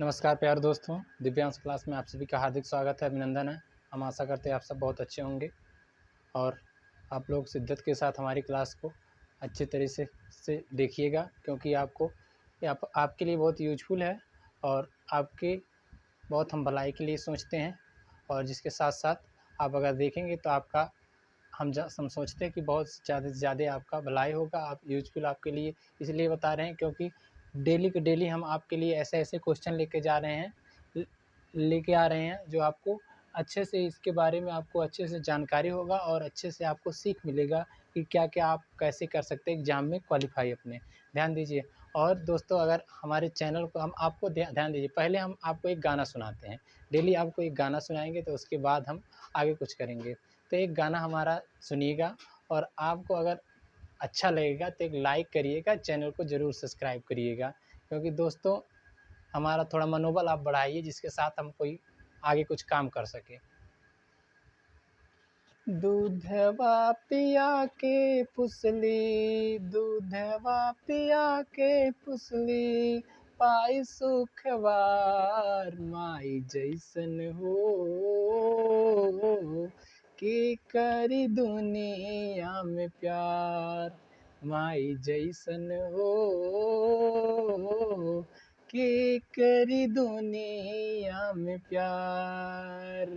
नमस्कार प्यारे दोस्तों, दिव्यांश क्लास में आप सभी का हार्दिक स्वागत है, अभिनंदन है। हम आशा करते हैं आप सब बहुत अच्छे होंगे और आप लोग शिद्दत के साथ हमारी क्लास को अच्छे तरीके से देखिएगा, क्योंकि आपके लिए बहुत यूजफुल है और आपके बहुत हम भलाई के लिए सोचते हैं। और जिसके साथ साथ आप अगर देखेंगे तो आपका हम सोचते हैं कि बहुत ज़्यादा से ज़्यादा आपका भलाई होगा, आप यूजफुल आपके लिए इसलिए बता रहे हैं क्योंकि डेली के डेली हम आपके लिए ऐसे-ऐसे क्वेश्चन लेके जा रहे हैं, लेके आ रहे हैं जो आपको अच्छे से इसके बारे में आपको अच्छे से जानकारी होगा और अच्छे से आपको सीख मिलेगा कि क्या-क्या आप कैसे कर सकते हैं एग्ज़ाम में क्वालीफ़ाई अपने। ध्यान दीजिए। और दोस्तों, अगर हमारे चैनल को हम आपको ध्यान दीजिए, पहले हम आपको एक गाना सुनाते हैं। डेली आपको एक गाना सुनाएँगे तो उसके बाद हम आगे कुछ करेंगे। तो एक गाना हमारा सुनिएगा और आपको अगर अच्छा लगेगा तो एक लाइक करिएगा, चैनल को ज़रूर सब्सक्राइब करिएगा, क्योंकि दोस्तों हमारा थोड़ा मनोबल आप बढ़ाइए जिसके साथ हम कोई आगे कुछ काम कर सकें। दूधवा पिया के पुसली, दूधवा पिया के पुसली, पाई सुखवार माई जैसन हो, के करी दुनिया में प्यार माई जैसन हो, के करी दुनिया में प्यार।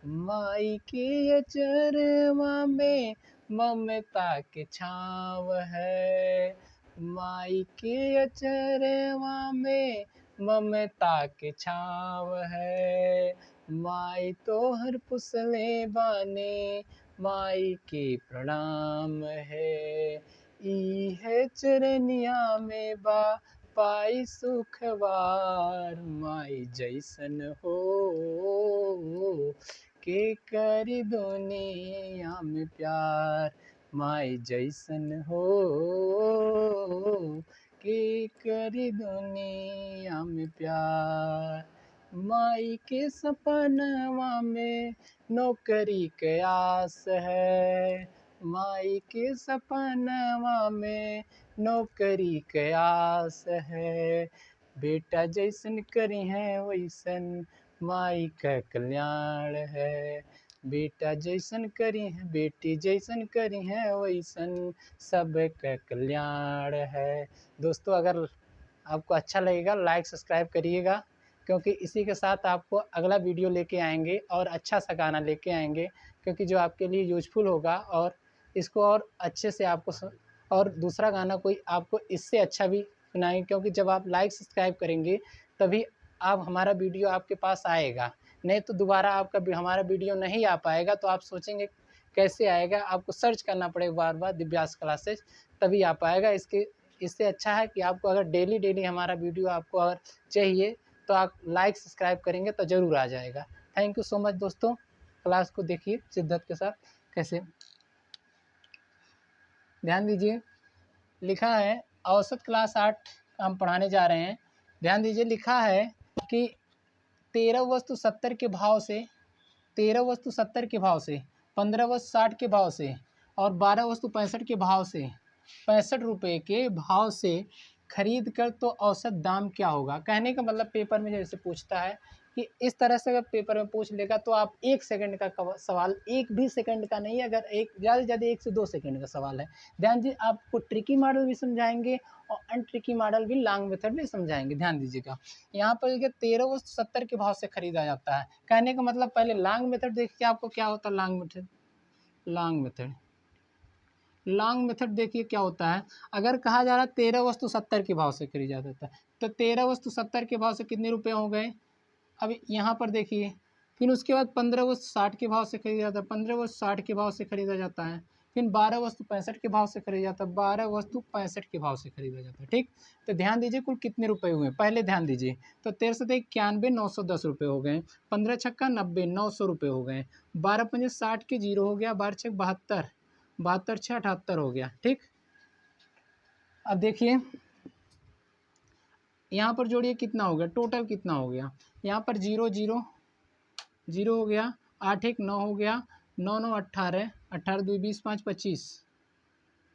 माई के अचरवा में ममता के छाँव है, माई के अचरवा में ममता के छाँव है। माई तोहर पुसले बाने, माई के प्रणाम है। ई है चरनिया में बा पाई सुखवार माई जैसन हो, के करी दुनिया में प्यार माई जैसन हो, के करी दुनिया में प्यार। माई के सपनवा में नौकरी के आस है, माई के सपनवा में नौकरी के आस है। बेटा जैसन करी है वैसन माई का कल्याण है, बेटा जैसन करी है बेटी जैसन करी है वैसन सबका कल्याण है। दोस्तों, अगर आपको अच्छा लगेगा लाइक सब्सक्राइब करिएगा, क्योंकि इसी के साथ आपको अगला वीडियो लेके आएँगे और अच्छा सा गाना लेके आएँगे, क्योंकि जो आपके लिए यूज़फुल होगा और इसको और अच्छे से आपको और दूसरा गाना कोई आपको इससे अच्छा भी सुनाएँगे, क्योंकि जब आप लाइक सब्सक्राइब करेंगे तभी आप हमारा वीडियो आपके पास आएगा, नहीं तो दोबारा आपका हमारा वीडियो नहीं आ पाएगा। तो आप सोचेंगे कैसे आएगा, आपको सर्च करना पड़ेगा बार-बार दिव्यांश क्लासेस, तभी आ पाएगा। इससे अच्छा है कि आपको अगर डेली हमारा वीडियो आपको अगर चाहिए तो आप लाइक सब्सक्राइब करेंगे तो ज़रूर आ जाएगा। थैंक यू सो मच दोस्तों। क्लास को देखिए शिद्दत के साथ कैसे। ध्यान दीजिए, लिखा है औसत क्लास 8 हम पढ़ाने जा रहे हैं। ध्यान दीजिए, लिखा है कि 13 वस्तु 70 के भाव से, 13 वस्तु 70 के भाव से, 15 वस्तु 60 के भाव से और 12 वस्तु 65 के भाव से, 65 रुपये के भाव से खरीद कर तो औसत दाम क्या होगा। कहने का मतलब पेपर में जैसे पूछता है कि इस तरह से अगर पेपर में पूछ लेगा तो आप 1 सेकंड का सवाल, 1 भी सेकंड का नहीं, अगर एक ज़्यादा से ज़्यादा 1 से 2 सेकंड का सवाल है। ध्यान दीजिए, आपको ट्रिकी मॉडल भी समझाएंगे और अनट्रिकी मॉडल भी, लॉन्ग मेथड भी समझाएंगे। ध्यान दीजिएगा, यहाँ पर देखिए 13 वस्तु 70 के भाव से खरीदा जाता है। कहने का मतलब पहले लॉन्ग मेथड देखिए आपको क्या होता है। लॉन्ग मेथड देखिए क्या होता है। अगर कहा जा रहा है 13 वस्तु 70 के भाव से खरीदा जाता है, तो 13 वस्तु 70 के भाव से कितने रुपए हो गए। अब यहाँ पर देखिए, फिर उसके बाद 15 वस्तु 60 के भाव से खरीदा जाता है, 15 वस्तु 60 के भाव से खरीदा जाता है। फिर 12 वस्तु 65 के भाव से खरीदा जाता है, 12 वस्तु 65 के भाव से खरीदा जाता है। ठीक, तो ध्यान दीजिए कुल कितने रुपए हुए पहले ध्यान दीजिए। तो 13 से 91, 910 रुपये हो गए। 15 छक्का 90, 900 रुपये हो गए। 12 पंजे 60 के 0 हो गया, 12 छक 72, 72 छः 78 हो गया। ठीक, अब देखिए यहाँ पर जोड़िए कितना हो गया, टोटल कितना हो गया। यहाँ पर 0 0 0 हो गया, 8 1 9 हो गया, 9 9 18, 18 2 20 5 25,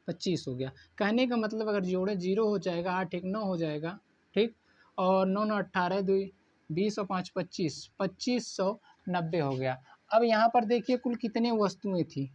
25 हो गया। कहने का मतलब अगर जोड़े 0 हो जाएगा, 8 1 9 हो जाएगा। ठीक, और 9 9 18 2 20 और 5 25, 2590 हो गया। अब यहाँ पर देखिए कुल कितने वस्तुएं थी,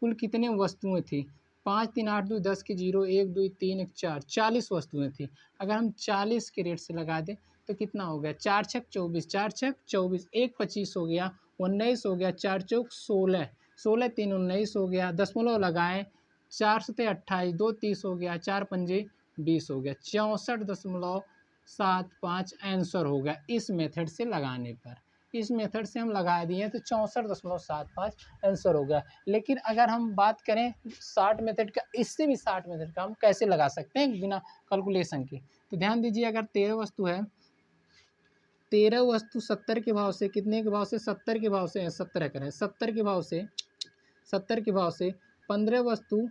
कुल कितने वस्तुएं थी, 5 3 8 2 10 के 0 1 2 3 1 4, 40 वस्तुएं थी। अगर हम 40 के रेट से लगा दें तो कितना हो गया, 4 छक 24, 4 छक 24, 1 25 हो गया, 19 हो गया, 4 चौक 16, 16 3 19 हो गया, दशमलव लगाएं, 4 सते 28, 2 30 हो गया, 4 पंजे 20 हो गया, 64.75 आंसर हो गया इस मेथड से लगाने पर। इस मेथड से हम लगा दिए तो 64.75 आंसर हो गया। लेकिन अगर हम बात करें 60 मेथड का, इससे भी 60 मेथड का हम कैसे लगा सकते हैं बिना कैलकुलेशन के, तो ध्यान दीजिए अगर 13 वस्तु है, 13 वस्तु 70 के भाव से, कितने के भाव से, 70 के भाव से, 70 करें 70 के भाव से, 70 के भाव से 15 वस्तु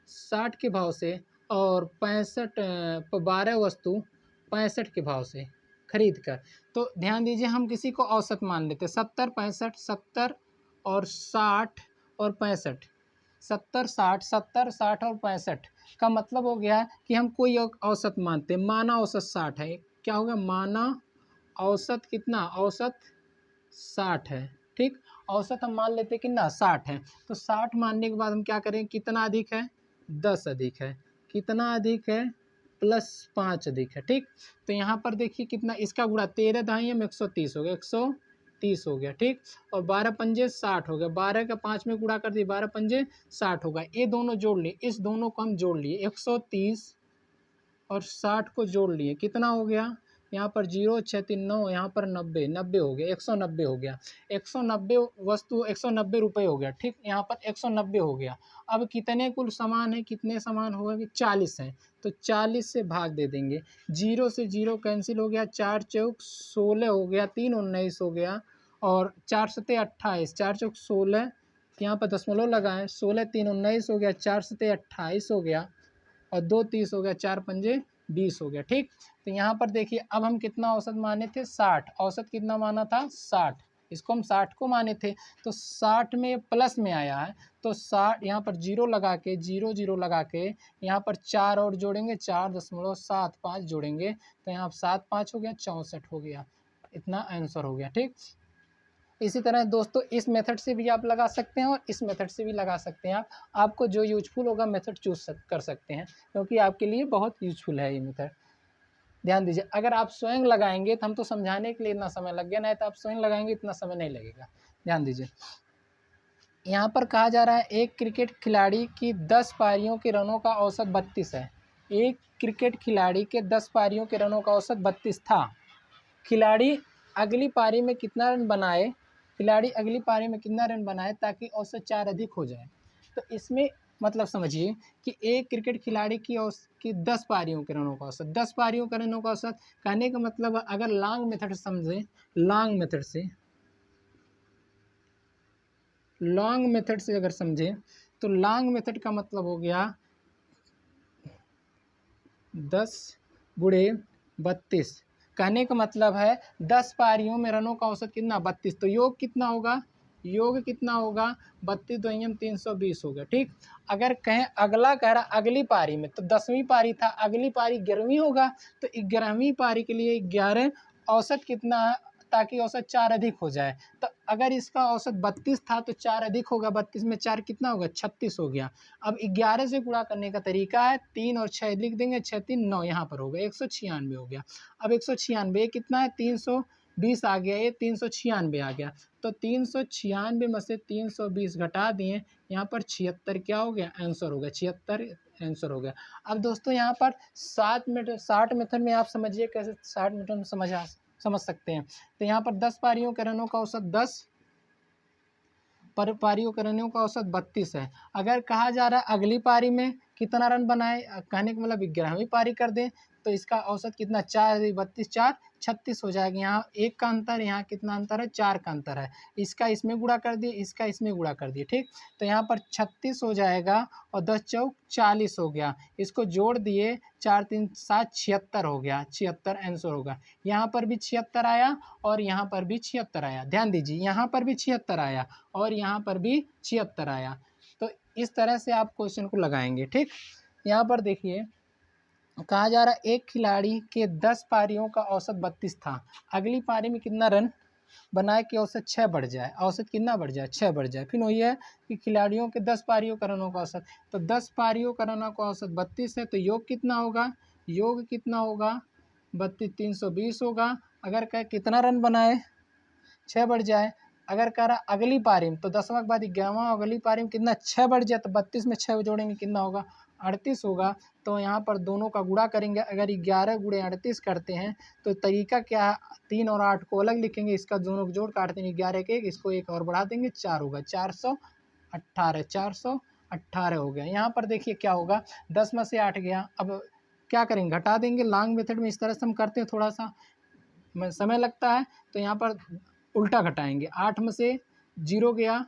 60 के भाव से और 12 वस्तु 65 के भाव से खरीद कर, तो ध्यान दीजिए हम किसी को औसत मान लेते, 70 65, 70 और 60 और 65, 70 60, 70 60 और 65 का मतलब हो गया कि हम कोई औसत मानते, माना औसत 60 है, क्या होगा, माना औसत कितना, औसत 60 है, ठीक, औसत हम मान लेते कितना 60 है, तो 60 मानने के बाद हम क्या करें, कितना अधिक है, 10 अधिक है, कितना अधिक है, +5 अधिक है, ठीक। तो यहाँ पर देखिए कितना, इसका गुणा 13 दाई हम 130 हो गया, 130 हो गया, ठीक, और 12 पंजे 60 हो गया, 12 का 5 में गुणा कर दिए, 12 पंजे 60 होगा, ये दोनों जोड़ लिए, इस दोनों को हम जोड़ लिए, 130 और 60 को जोड़ लिए, कितना हो गया, यहाँ पर 0 6 3 9, यहाँ पर 90, 90 हो गया, 190 हो गया, 190 वस्तु 190 रुपये हो गया, ठीक, यहाँ पर 190 हो गया। अब कितने कुल सामान है, कितने सामान हो गए, 40 हैं, तो 40 से भाग दे देंगे, 0 से 0 कैंसिल हो गया, 4 चौक 16 हो गया, 3 19 हो गया, और 4 सते 28, 4 चौक 16, यहाँ पर दशमलव लगाएं, 16 3 19 हो गया, 4 सते 28 हो गया, और 2 30 हो गया, 4 पंजे 20 हो गया, ठीक। तो यहाँ पर देखिए अब हम कितना औसत माने थे, 60, औसत कितना माना था, 60, इसको हम 60 को माने थे, तो 60 में प्लस में आया है, तो 60 यहाँ पर 0 लगा के, 0 0 लगा के, यहाँ पर 4 और जोड़ेंगे, 4.75 जोड़ेंगे, तो यहाँ 7 5 हो गया, 64 हो गया, इतना आंसर हो गया, ठीक। इसी तरह दोस्तों इस मेथड से भी आप लगा सकते हैं और इस मेथड से भी लगा सकते हैं, आप आपको जो यूजफुल होगा मेथड चूज कर सकते हैं, क्योंकि आपके लिए बहुत यूजफुल है ये मेथड। ध्यान दीजिए अगर आप स्वयं लगाएंगे तो हम तो समझाने के लिए इतना समय लग गया, नहीं तो आप स्वयं लगाएंगे इतना समय नहीं लगेगा। ध्यान दीजिए यहाँ पर कहा जा रहा है एक क्रिकेट खिलाड़ी की 10 पारियों के रनों का औसत 32 है, एक क्रिकेट खिलाड़ी के 10 पारियों के रनों का औसत 32 था, खिलाड़ी अगली पारी में कितना रन बनाए, खिलाड़ी अगली पारी में कितना रन बनाए ताकि औसत 4 अधिक हो जाए। तो इसमें मतलब समझिए कि एक क्रिकेट खिलाड़ी की 10 पारियों के रनों का औसत, 10 पारियों के रनों का औसत, कहने का मतलब अगर लॉन्ग मेथड समझें, लॉन्ग मेथड से अगर समझें तो लॉन्ग मेथड का मतलब हो गया 10 गुणे 32, कहने का मतलब है 10 पारियों में रनों का औसत कितना 32, तो योग कितना होगा, योग कितना होगा 32 2 320 होगा, ठीक। अगर कहें अगला कह रहा अगली पारी में, तो 10वीं पारी था, अगली पारी 11वीं होगा, तो 11वीं पारी के लिए 11 औसत कितना है ताकि औसत 4 अधिक हो जाए, तो अगर इसका औसत 32 था तो 4 अधिक होगा, 32 में 4 कितना होगा 36 हो गया। अब 11 से गुणा करने का तरीका है, 3 और 6 लिख देंगे, 6 3 9 यहाँ पर होगा, 196 हो गया। अब 196 कितना है, 320 आ गया, ये 396 आ गया, तो 396 में से 320 घटा दिए, यहाँ पर 76 क्या हो गया, आंसर हो गया, 76 आंसर हो गया। अब दोस्तों यहाँ पर 60 मेथड में आप समझिए कैसे 60 मेथड में समझ सकते हैं। तो यहाँ पर 10 पारियों के रनों का औसत 10 पर पारियों के रनों का औसत 32 है। अगर कहा जा रहा है अगली पारी में कितना रन बनाए, कहने का मतलब 11वीं पारी कर दें, तो इसका औसत कितना 4 32 4 36 हो जाएगा। यहाँ एक का अंतर, यहाँ कितना अंतर है 4 का अंतर है, इसका इसमें गुणा कर दिए, इसका इसमें गुणा कर दिए, ठीक। तो यहाँ पर 36 हो जाएगा और 10 चौक 40 हो गया, इसको जोड़ दिए 4 3 7 76 हो गया, 76 आंसर होगा। यहाँ पर भी 76 आया और यहाँ पर भी 76 आया, ध्यान दीजिए यहाँ पर भी 76 आया और यहाँ पर भी 76 आया। तो इस तरह से आप क्वेश्चन को लगाएंगे, ठीक। यहाँ पर देखिए कहा जा रहा है एक खिलाड़ी के 10 पारियों का औसत 32 था, अगली पारी में कितना रन बनाए कि औसत 6 बढ़ जाए, औसत कितना बढ़ जाए, 6 बढ़ जाए। फिर वही है कि खिलाड़ियों के 10 पारियों का रनों का औसत, तो 10 पारियों का रनों का औसत 32 है, तो योग कितना होगा, योग कितना होगा 32 320 होगा। अगर कहे कितना रन बनाए 6 बढ़ जाए, अगर कह रहा अगली पारी में, तो 10वां के बाद 11वां अगली पारी में कितना 6 बढ़ जाए, तो 32 में 6 जोड़ेंगे कितना होगा 38 होगा। तो यहाँ पर दोनों का गुणा करेंगे, अगर 11 गुणे 38 करते हैं तो तरीका क्या है, 3 और 8 को अलग लिखेंगे, इसका दोनों को जोड़ काटते हैं 11 के 1, इसको 1 और बढ़ा देंगे 4 होगा, 418 418 हो गया। यहाँ पर देखिए क्या होगा, 10 में से 8 गया, अब क्या करेंगे घटा देंगे, लॉन्ग मेथड में इस तरह से हम करते हैं, थोड़ा सा समय लगता है, तो यहाँ पर उल्टा घटाएंगे, 8 में से 0 गया,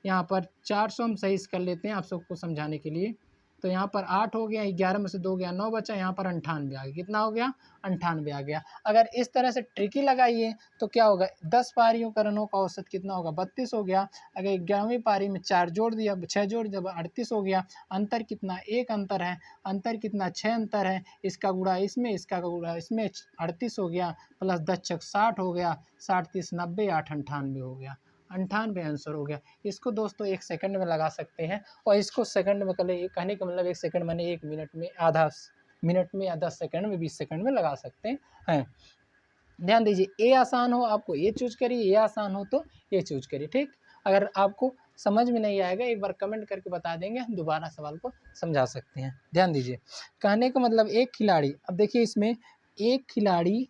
यहाँ पर 400 हम सही कर लेते हैं आप सबको समझाने के लिए, तो यहाँ पर 8 हो गया, 11 में से 2 गया 9 बचा, यहाँ पर 98 आ गया, कितना हो गया 98 आ गया। अगर इस तरह से ट्रिकी लगाइए तो क्या होगा, 10 पारियों का रनों का औसत कितना होगा 32 हो गया, अगर 11वीं पारी में 4 जोड़ दिया 6 जोड़ दिया 38 हो गया, अंतर कितना 1 अंतर है, अंतर कितना 6 अंतर है, इसका गुणा इसमें इसका गुणा इसमें 38 हो गया, प्लस 10 छक 60 हो गया, 60 30 90 8 98 हो गया, 98 आंसर हो गया। इसको दोस्तों 1 सेकंड में लगा सकते हैं, और इसको सेकंड में कहने का मतलब 1 सेकंड मैंने 1 मिनट में, आधा मिनट में या 10 सेकंड में 20 सेकंड में लगा सकते हैं। ध्यान दीजिए, ये आसान हो आपको ये चूज करिए, ये आसान हो तो ये चूज करिए, ठीक। अगर आपको समझ में नहीं आएगा एक बार कमेंट करके बता देंगे, हम दोबारा सवाल को समझा सकते हैं। ध्यान दीजिए, कहने का मतलब एक खिलाड़ी, अब देखिए इसमें एक खिलाड़ी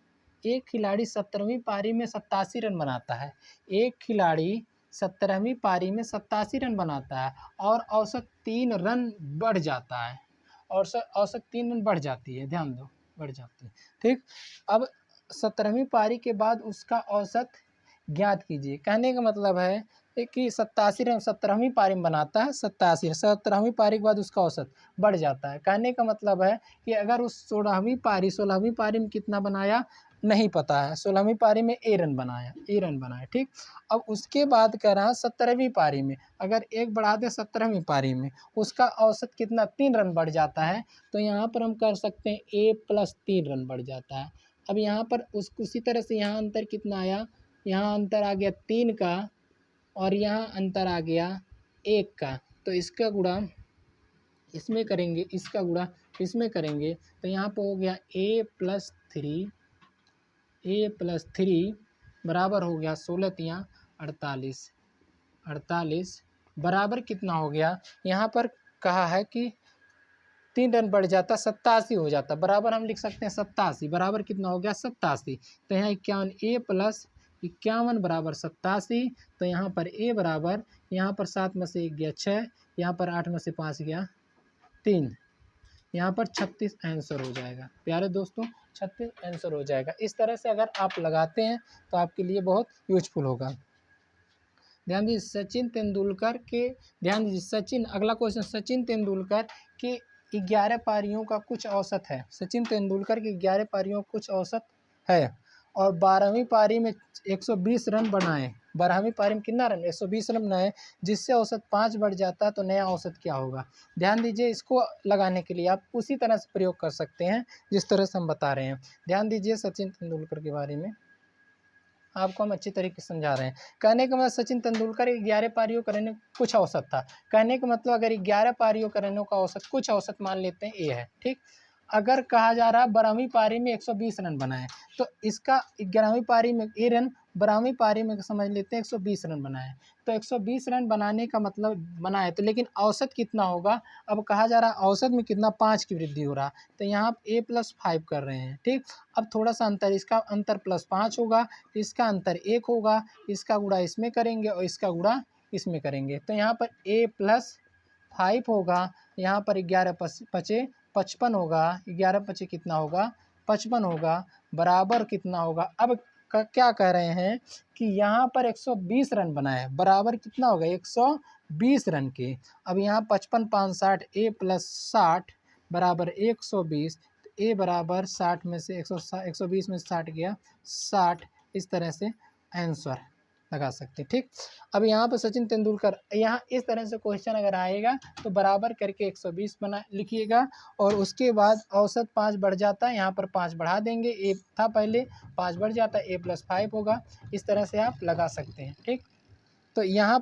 17वीं पारी में 87 रन बनाता है, एक खिलाड़ी 17वीं पारी में 87 रन बनाता है और औसत 3 रन बढ़ जाता है, और औसत 3 रन बढ़ जाती है, ध्यान दो बढ़ जाती है, ठीक। अब 17वीं पारी के बाद उसका औसत ज्ञात कीजिए, कहने का मतलब है कि 87 रन 17वीं पारी में बनाता है, 17वीं पारी के बाद उसका औसत बढ़ जाता है, कहने का मतलब है कि अगर उस 16वीं पारी में कितना बनाया नहीं पता है, 16वीं पारी में ए रन बनाया, ठीक। अब उसके बाद कह रहा है 17वीं पारी में अगर एक बढ़ा दे 17वीं पारी में उसका औसत कितना 3 रन बढ़ जाता है, तो यहाँ पर हम कर सकते हैं ए प्लस 3 रन बढ़ जाता है। अब यहाँ पर उसी तरह से यहाँ अंतर कितना आया, यहाँ अंतर आ गया 3 का और यहाँ अंतर आ गया 1 का, तो इसका गुणा इसमें करेंगे, इसका गुणा इसमें करेंगे, तो यहाँ पर हो गया ए प्लस थ्री बराबर हो गया 16 तियाँ 48 बराबर कितना हो गया, यहाँ पर कहा है कि 3 रन बढ़ जाता 87 हो जाता, बराबर हम लिख सकते हैं 87, बराबर कितना हो गया 87, तो यहाँ 51 ए प्लस 51 बराबर 87, तो यहाँ पर ए बराबर, यहाँ पर 7 में से 1 गया 6, यहाँ पर 8 में से 5 गया 3, यहाँ पर 36 आंसर हो जाएगा। प्यारे दोस्तों 36 आंसर हो जाएगा। इस तरह से अगर आप लगाते हैं तो आपके लिए बहुत यूजफुल होगा। ध्यान दीजिए सचिन तेंदुलकर के, ध्यान दीजिए सचिन, अगला क्वेश्चन, सचिन तेंदुलकर के 11 पारियों का कुछ औसत है, सचिन तेंदुलकर की 11 पारियों का कुछ औसत है और 12वीं पारी में 120 रन बनाए, 12वीं पारी में कितना रन 120 रन बनाए, जिससे औसत 5 बढ़ जाता है, तो नया औसत क्या होगा। ध्यान दीजिए, इसको लगाने के लिए आप उसी तरह से प्रयोग कर सकते हैं जिस तरह से हम बता रहे हैं। ध्यान दीजिए सचिन तेंदुलकर के बारे में आपको हम अच्छी तरीके से समझा रहे हैं। कहने का मतलब सचिन तेंदुलकर 11 पारियों का रन कुछ औसत था, कहने का मतलब अगर 11 पारियों का रनों का औसत कुछ औसत मान लेते हैं ये है, ठीक। अगर कहा जा रहा है 12वीं पारी में 120 रन बनाए, तो इसका 11वीं पारी में ए रन, 12वीं पारी में समझ लेते हैं 120 रन बनाए, तो 120 रन बनाने का मतलब बनाए, तो लेकिन औसत कितना होगा, अब कहा जा रहा है औसत में कितना 5 की वृद्धि हो रहा, तो यहाँ ए प्लस 5 कर रहे हैं, ठीक। अब थोड़ा सा अंतर, इसका अंतर प्लस 5 होगा, इसका अंतर 1 होगा, इसका गुणा इसमें करेंगे और इसका गुणा इसमें करेंगे, तो यहाँ पर ए प्लस 5 होगा, यहाँ पर 11 पचे 55 होगा, 11 पचे कितना होगा 55 होगा, बराबर कितना होगा। अब क्या कह रहे हैं कि यहाँ पर 120 रन बनाए, बराबर कितना होगा 120 रन के। अब यहाँ 55 5 60, ए प्लस 60 बराबर 120, ए बराबर 60 में से 120 में से 60 गया 60, इस तरह से आंसर। लगा सकते हैं। ठीक, अब यहाँ पर सचिन तेंदुलकर, यहाँ इस तरह से क्वेश्चन अगर आएगा तो बराबर करके 120 बना लिखिएगा और उसके बाद औसत 5 बढ़ जाता है, यहाँ पर 5 बढ़ा देंगे, ए था पहले 5 बढ़ जाता है, a+5 होगा। इस तरह से आप लगा सकते हैं। ठीक, तो यहाँ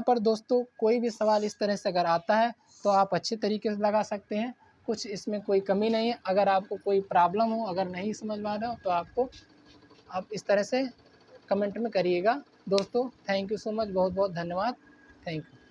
पर दोस्तों कोई भी सवाल इस तरह से अगर आता है तो आप अच्छे तरीके से लगा सकते हैं, कुछ इसमें कोई कमी नहीं है। अगर आपको कोई प्रॉब्लम हो, अगर नहीं समझ में आ रहा हो तो आप इस तरह से कमेंट में करिएगा। दोस्तों थैंक यू सो मच, बहुत बहुत धन्यवाद, थैंक यू।